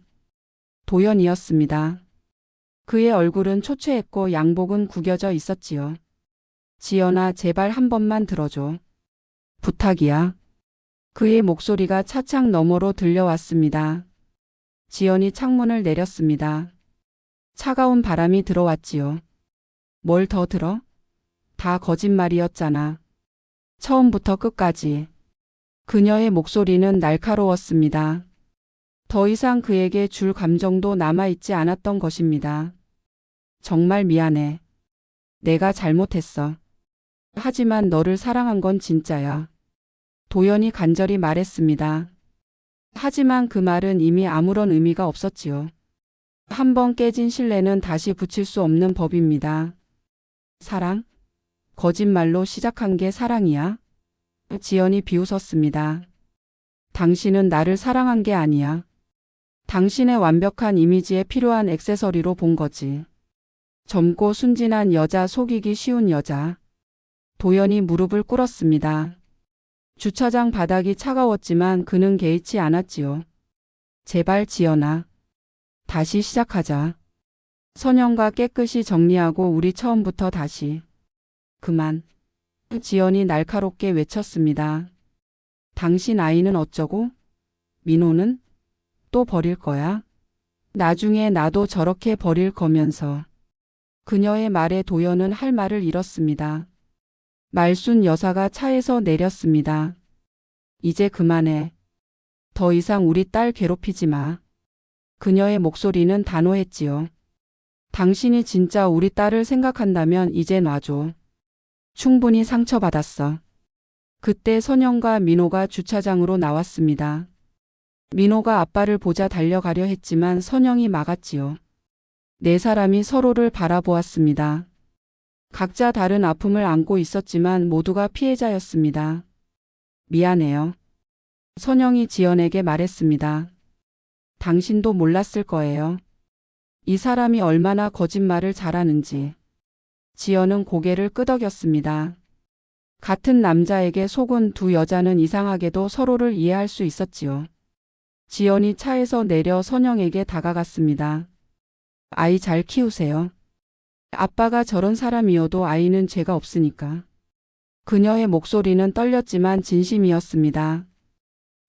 도연이었습니다. 그의 얼굴은 초췌했고 양복은 구겨져 있었지요. 지연아, 제발 한 번만 들어줘. 부탁이야. 그의 목소리가 차창 너머로 들려왔습니다. 지연이 창문을 내렸습니다. 차가운 바람이 들어왔지요. 뭘 더 들어? 다 거짓말이었잖아. 처음부터 끝까지. 그녀의 목소리는 날카로웠습니다. 더 이상 그에게 줄 감정도 남아있지 않았던 것입니다. 정말 미안해. 내가 잘못했어. 하지만 너를 사랑한 건 진짜야. 도연이 간절히 말했습니다. 하지만 그 말은 이미 아무런 의미가 없었지요. 한 번 깨진 신뢰는 다시 붙일 수 없는 법입니다. 사랑? 거짓말로 시작한 게 사랑이야? 지연이 비웃었습니다. 당신은 나를 사랑한 게 아니야. 당신의 완벽한 이미지에 필요한 액세서리로 본 거지. 젊고 순진한 여자, 속이기 쉬운 여자. 도연이 무릎을 꿇었습니다. 주차장 바닥이 차가웠지만 그는 개의치 않았지요. 제발 지연아. 다시 시작하자. 선영과 깨끗이 정리하고 우리 처음부터 다시. 그만. 지연이 날카롭게 외쳤습니다. 당신 아이는 어쩌고? 민호는? 또 버릴 거야? 나중에 나도 저렇게 버릴 거면서. 그녀의 말에 도연은 할 말을 잃었습니다. 말순 여사가 차에서 내렸습니다. 이제 그만해. 더 이상 우리 딸 괴롭히지 마. 그녀의 목소리는 단호했지요. 당신이 진짜 우리 딸을 생각한다면 이제 놔줘. 충분히 상처받았어. 그때 선영과 민호가 주차장으로 나왔습니다. 민호가 아빠를 보자 달려가려 했지만 선영이 막았지요. 네 사람이 서로를 바라보았습니다. 각자 다른 아픔을 안고 있었지만 모두가 피해자였습니다. 미안해요. 선영이 지연에게 말했습니다. 당신도 몰랐을 거예요. 이 사람이 얼마나 거짓말을 잘하는지. 지연은 고개를 끄덕였습니다. 같은 남자에게 속은 두 여자는 이상하게도 서로를 이해할 수 있었지요. 지연이 차에서 내려 선영에게 다가갔습니다. 아이 잘 키우세요. 아빠가 저런 사람이어도 아이는 죄가 없으니까. 그녀의 목소리는 떨렸지만 진심이었습니다.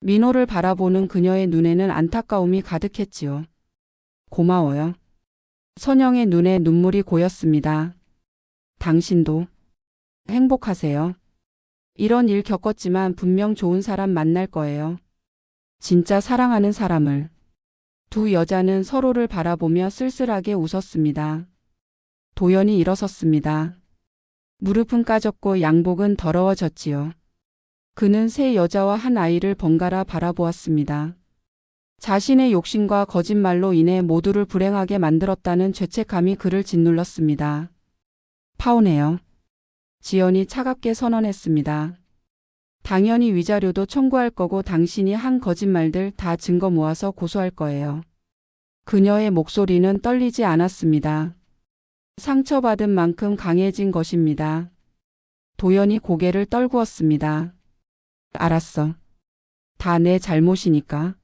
민호를 바라보는 그녀의 눈에는 안타까움이 가득했지요. 고마워요. 선영의 눈에 눈물이 고였습니다. 당신도 행복하세요. 이런 일 겪었지만 분명 좋은 사람 만날 거예요. 진짜 사랑하는 사람을. 두 여자는 서로를 바라보며 쓸쓸하게 웃었습니다. 도연이 일어섰습니다. 무릎은 까졌고 양복은 더러워졌지요. 그는 세 여자와 한 아이를 번갈아 바라보았습니다. 자신의 욕심과 거짓말로 인해 모두를 불행하게 만들었다는 죄책감이 그를 짓눌렀습니다. 파혼해요. 지연이 차갑게 선언했습니다. 당연히 위자료도 청구할 거고 당신이 한 거짓말들 다 증거 모아서 고소할 거예요. 그녀의 목소리는 떨리지 않았습니다. 상처받은 만큼 강해진 것입니다. 도연이 고개를 떨구었습니다. 알았어. 다 내 잘못이니까.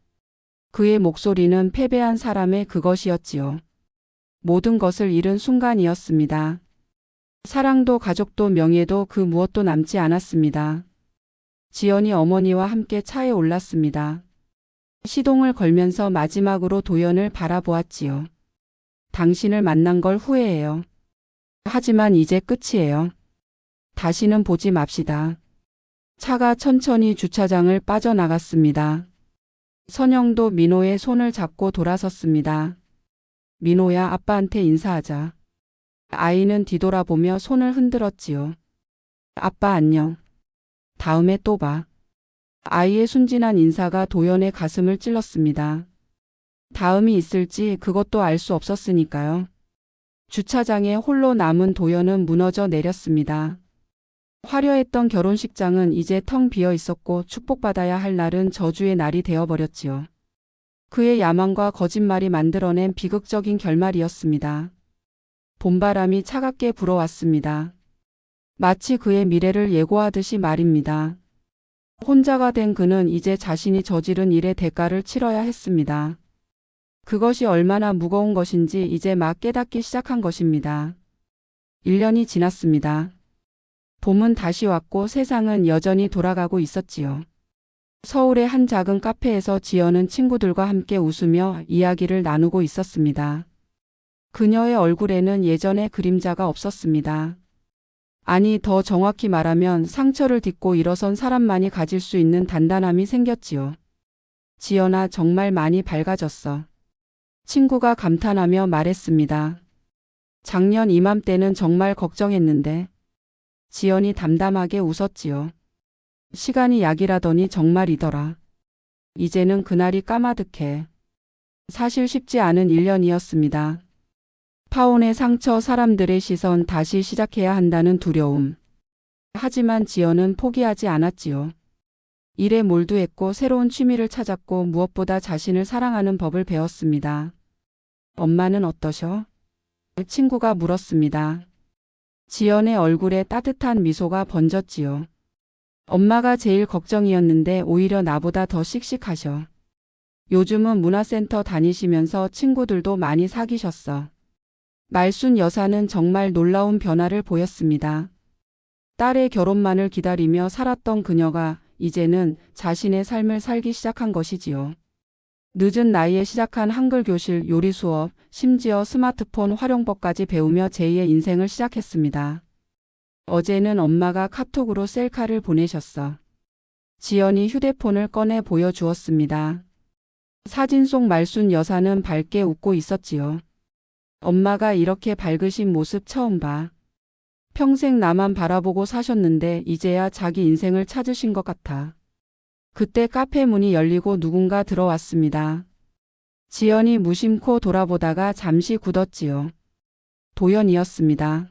그의 목소리는 패배한 사람의 그것이었지요. 모든 것을 잃은 순간이었습니다. 사랑도 가족도 명예도 그 무엇도 남지 않았습니다. 지연이 어머니와 함께 차에 올랐습니다. 시동을 걸면서 마지막으로 도연을 바라보았지요. 당신을 만난 걸 후회해요. 하지만 이제 끝이에요. 다시는 보지 맙시다. 차가 천천히 주차장을 빠져나갔습니다. 선영도 민호의 손을 잡고 돌아섰습니다. 민호야, 아빠한테 인사하자. 아이는 뒤돌아보며 손을 흔들었지요. 아빠 안녕. 다음에 또 봐. 아이의 순진한 인사가 도연의 가슴을 찔렀습니다. 다음이 있을지 그것도 알 수 없었으니까요. 주차장에 홀로 남은 도연은 무너져 내렸습니다. 화려했던 결혼식장은 이제 텅 비어 있었고 축복받아야 할 날은 저주의 날이 되어버렸지요. 그의 야망과 거짓말이 만들어낸 비극적인 결말이었습니다. 봄바람이 차갑게 불어왔습니다. 마치 그의 미래를 예고하듯이 말입니다. 혼자가 된 그는 이제 자신이 저지른 일의 대가를 치러야 했습니다. 그것이 얼마나 무거운 것인지 이제 막 깨닫기 시작한 것입니다. 1년이 지났습니다. 봄은 다시 왔고 세상은 여전히 돌아가고 있었지요. 서울의 한 작은 카페에서 지연은 친구들과 함께 웃으며 이야기를 나누고 있었습니다. 그녀의 얼굴에는 예전의 그림자가 없었습니다. 아니, 더 정확히 말하면 상처를 딛고 일어선 사람만이 가질 수 있는 단단함이 생겼지요. 지연아, 정말 많이 밝아졌어. 친구가 감탄하며 말했습니다. 작년 이맘때는 정말 걱정했는데. 지연이 담담하게 웃었지요. 시간이 약이라더니 정말이더라. 이제는 그날이 까마득해. 사실 쉽지 않은 1년이었습니다. 파혼의 상처, 사람들의 시선, 다시 시작해야 한다는 두려움. 하지만 지연은 포기하지 않았지요. 일에 몰두했고 새로운 취미를 찾았고 무엇보다 자신을 사랑하는 법을 배웠습니다. 엄마는 어떠셔? 친구가 물었습니다. 지연의 얼굴에 따뜻한 미소가 번졌지요. 엄마가 제일 걱정이었는데 오히려 나보다 더 씩씩하셔. 요즘은 문화센터 다니시면서 친구들도 많이 사귀셨어. 말순 여사는 정말 놀라운 변화를 보였습니다. 딸의 결혼만을 기다리며 살았던 그녀가 이제는 자신의 삶을 살기 시작한 것이지요. 늦은 나이에 시작한 한글 교실, 요리 수업, 심지어 스마트폰 활용법까지 배우며 제2의 인생을 시작했습니다. 어제는 엄마가 카톡으로 셀카를 보내셨어. 지연이 휴대폰을 꺼내 보여주었습니다. 사진 속 말순 여사는 밝게 웃고 있었지요. 엄마가 이렇게 밝으신 모습 처음 봐. 평생 나만 바라보고 사셨는데 이제야 자기 인생을 찾으신 것 같아. 그때 카페 문이 열리고 누군가 들어왔습니다. 지연이 무심코 돌아보다가 잠시 굳었지요. 도연이었습니다.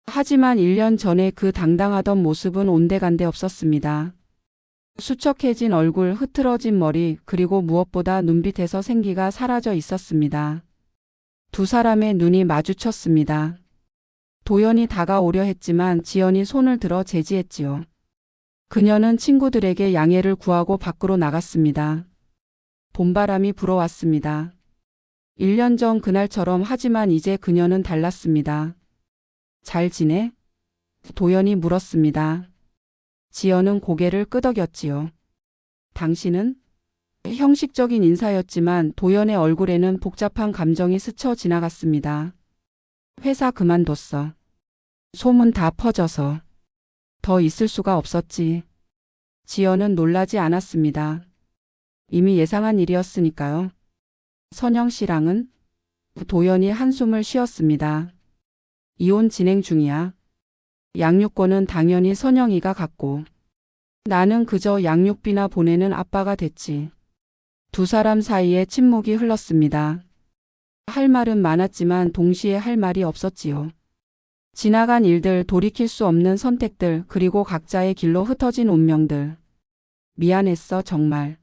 하지만 1년 전에 그 당당하던 모습은 온데간데 없었습니다. 수척해진 얼굴, 흐트러진 머리, 그리고 무엇보다 눈빛에서 생기가 사라져 있었습니다. 두 사람의 눈이 마주쳤습니다. 도연이 다가오려 했지만 지연이 손을 들어 제지했지요. 그녀는 친구들에게 양해를 구하고 밖으로 나갔습니다. 봄바람이 불어왔습니다. 1년 전 그날처럼 하지만 이제 그녀는 달랐습니다. 잘 지내? 도연이 물었습니다. 지연은 고개를 끄덕였지요. 당신은? 형식적인 인사였지만 도연의 얼굴에는 복잡한 감정이 스쳐 지나갔습니다. 회사 그만뒀어. 소문 다 퍼져서. 더 있을 수가 없었지. 지연은 놀라지 않았습니다. 이미 예상한 일이었으니까요. 선영 씨랑은? 도연이 한숨을 쉬었습니다. 이혼 진행 중이야. 양육권은 당연히 선영이가 갖고. 나는 그저 양육비나 보내는 아빠가 됐지. 두 사람 사이에 침묵이 흘렀습니다. 할 말은 많았지만 동시에 할 말이 없었지요. 지나간 일들, 돌이킬 수 없는 선택들, 그리고 각자의 길로 흩어진 운명들. 미안했어, 정말.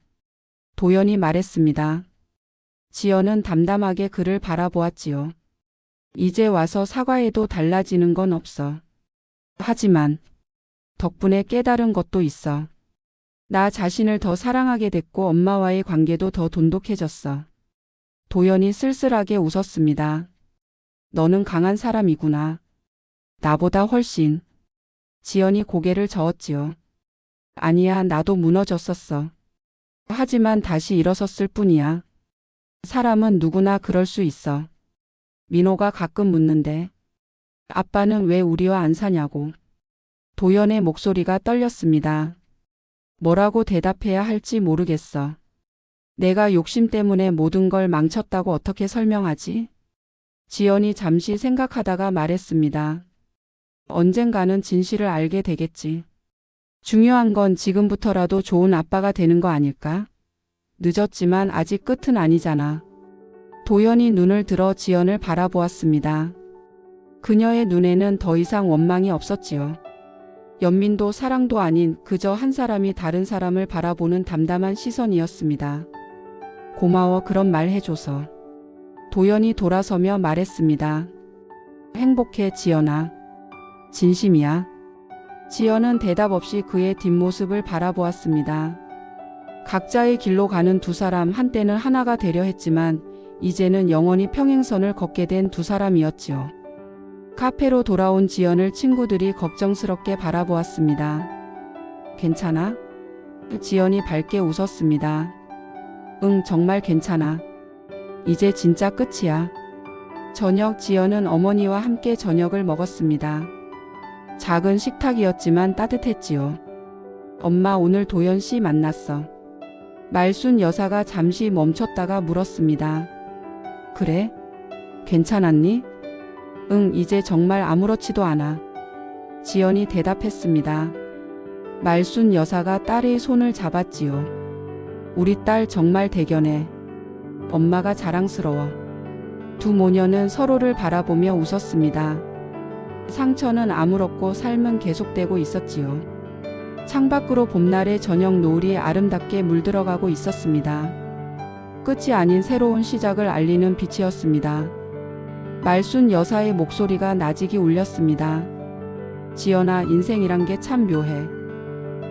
도연이 말했습니다. 지연은 담담하게 그를 바라보았지요. 이제 와서 사과해도 달라지는 건 없어. 하지만 덕분에 깨달은 것도 있어. 나 자신을 더 사랑하게 됐고 엄마와의 관계도 더 돈독해졌어. 도연이 쓸쓸하게 웃었습니다. 너는 강한 사람이구나. 나보다 훨씬. 지연이 고개를 저었지요. 아니야, 나도 무너졌었어. 하지만 다시 일어섰을 뿐이야. 사람은 누구나 그럴 수 있어. 민호가 가끔 묻는데 아빠는 왜 우리와 안 사냐고. 도연의 목소리가 떨렸습니다. 뭐라고 대답해야 할지 모르겠어. 내가 욕심 때문에 모든 걸 망쳤다고 어떻게 설명하지? 지연이 잠시 생각하다가 말했습니다. 언젠가는 진실을 알게 되겠지. 중요한 건 지금부터라도 좋은 아빠가 되는 거 아닐까? 늦었지만 아직 끝은 아니잖아. 도연이 눈을 들어 지연을 바라보았습니다. 그녀의 눈에는 더 이상 원망이 없었지요. 연민도 사랑도 아닌 그저 한 사람이 다른 사람을 바라보는 담담한 시선이었습니다. 고마워 그런 말 해줘서. 도연이 돌아서며 말했습니다. 행복해 지연아. 진심이야. 지연은 대답 없이 그의 뒷모습을 바라보았습니다. 각자의 길로 가는 두 사람, 한때는 하나가 되려 했지만 이제는 영원히 평행선을 걷게 된 두 사람이었지요. 카페로 돌아온 지연을 친구들이 걱정스럽게 바라보았습니다. 괜찮아? 지연이 밝게 웃었습니다. 응, 정말 괜찮아. 이제 진짜 끝이야. 저녁 지연은 어머니와 함께 저녁을 먹었습니다. 작은 식탁이었지만 따뜻했지요. 엄마 오늘 도연 씨 만났어. 말순 여사가 잠시 멈췄다가 물었습니다. 그래? 괜찮았니? 응, 이제 정말 아무렇지도 않아. 지연이 대답했습니다. 말순 여사가 딸의 손을 잡았지요. 우리 딸 정말 대견해. 엄마가 자랑스러워. 두 모녀는 서로를 바라보며 웃었습니다. 상처는 아물었고 삶은 계속되고 있었지요. 창밖으로 봄날의 저녁 노을이 아름답게 물들어가고 있었습니다. 끝이 아닌 새로운 시작을 알리는 빛이었습니다. 말순 여사의 목소리가 나직이 울렸습니다. 지연아, 인생이란 게 참 묘해.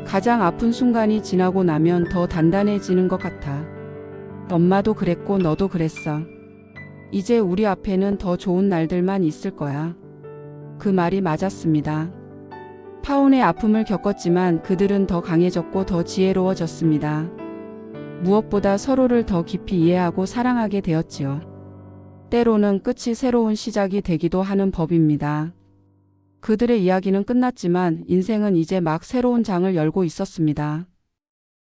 가장 아픈 순간이 지나고 나면 더 단단해지는 것 같아. 엄마도 그랬고 너도 그랬어. 이제 우리 앞에는 더 좋은 날들만 있을 거야. 그 말이 맞았습니다. 파혼의 아픔을 겪었지만 그들은 더 강해졌고 더 지혜로워졌습니다. 무엇보다 서로를 더 깊이 이해하고 사랑하게 되었지요. 때로는 끝이 새로운 시작이 되기도 하는 법입니다. 그들의 이야기는 끝났지만 인생은 이제 막 새로운 장을 열고 있었습니다.